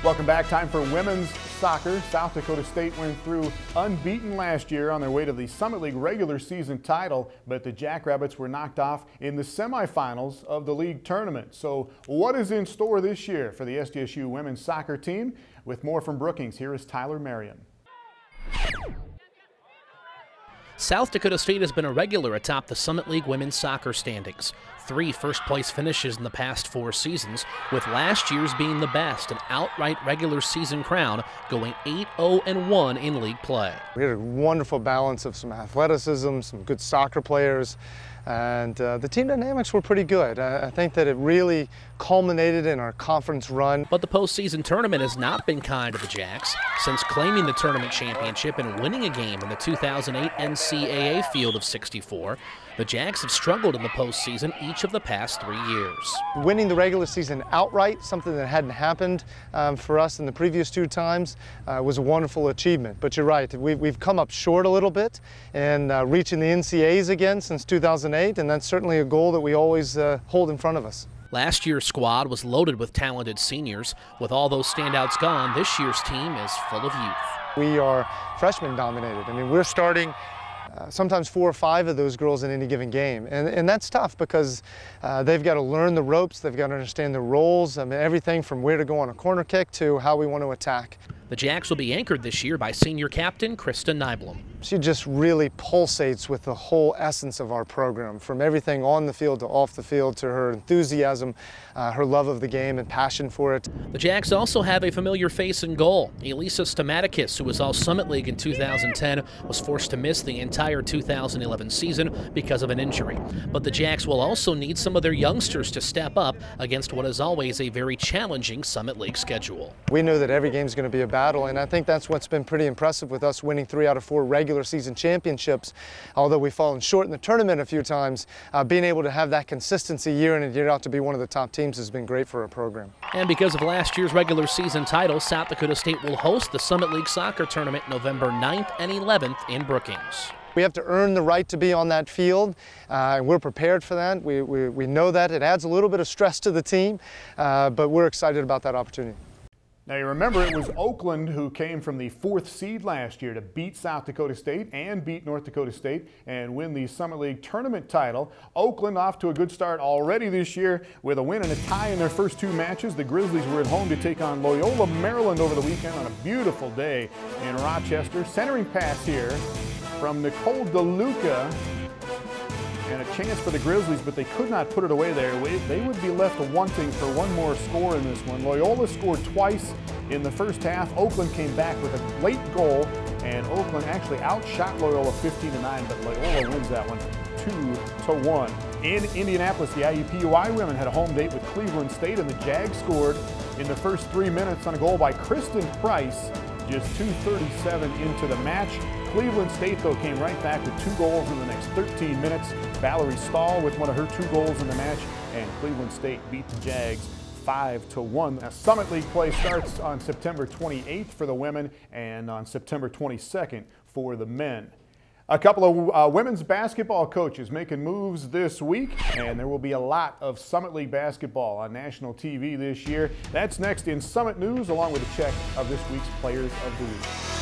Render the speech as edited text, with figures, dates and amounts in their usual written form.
Welcome back. Time for women's soccer. South Dakota State went through unbeaten last year on their way to the Summit League regular season title, but the Jackrabbits were knocked off in the semifinals of the league tournament. So what is in store this year for the SDSU women's soccer team? With more from Brookings, here is Tyler Marion. South Dakota State has been a regular atop the Summit League women's soccer standings. 3 first-place finishes in the past 4 seasons, with last year's being the best, an outright regular season crown, going 8-0-1 in league play. We had a wonderful balance of some athleticism, some good soccer players, and the team dynamics were pretty good. I think that it really culminated in our conference run. But the postseason tournament has not been kind to the Jacks. Since claiming the tournament championship and winning a game in the 2008 NCAA field of 64, the Jacks have struggled in the postseason each of the past 3 years. Winning the regular season outright, something that hadn't happened for us in the previous 2 times, was a wonderful achievement. But you're right, we've come up short a little bit in reaching the NCAAs again since 2008, and that's certainly a goal that we always hold in front of us. Last year's squad was loaded with talented seniors. With all those standouts gone, this year's team is full of youth. We are freshman dominated. I mean, we're starting sometimes 4 or 5 of those girls in any given game. And that's tough because they've got to learn the ropes, they've got to understand the roles, I mean, everything from where to go on a corner kick to how we want to attack. The Jacks will be anchored this year by senior captain Krista Nyblom. She just really pulsates with the whole essence of our program, from everything on the field to off the field, to her enthusiasm, her love of the game and passion for it. The Jacks also have a familiar face in goal. Elisa Stamatakis, who was all Summit League in 2010, was forced to miss the entire 2011 season because of an injury. But the Jacks will also need some of their youngsters to step up against what is always a very challenging Summit League schedule. We know that every game is going to be a battle, and I think that's what's been pretty impressive with us winning 3 out of 4 regular season championships. Although we've fallen short in the tournament a few times, being able to have that consistency year in and year out to be one of the top teams has been great for our program. And because of last year's regular season title, South Dakota State will host the Summit League Soccer Tournament November 9th and 11th in Brookings. We have to earn the right to be on that field, and we're prepared for that. We know that. It adds a little bit of stress to the team, but we're excited about that opportunity. Now you remember it was Oakland who came from the 4th seed last year to beat South Dakota State and beat North Dakota State and win the Summit League tournament title. Oakland off to a good start already this year with a win and a tie in their first 2 matches. The Grizzlies were at home to take on Loyola, Maryland over the weekend on a beautiful day in Rochester. Centering pass here from Nicole DeLuca. And a chance for the Grizzlies, but they could not put it away there. They would be left wanting for one more score in this one. Loyola scored twice in the first half. Oakland came back with a late goal, and Oakland actually outshot Loyola 15-9, but Loyola wins that one 2-1. In Indianapolis, the IUPUI women had a home date with Cleveland State, and the Jags scored in the first 3 minutes on a goal by Kristen Price, just 2:37 into the match. Cleveland State, though, came right back with 2 goals in the next 13 minutes. Valerie Stahl with one of her 2 goals in the match, and Cleveland State beat the Jags 5-1. Now, Summit League play starts on September 28th for the women and on September 22nd for the men. A couple of women's basketball coaches making moves this week, and there will be a lot of Summit League basketball on national TV this year. That's next in Summit News, along with a check of this week's Players of the Week.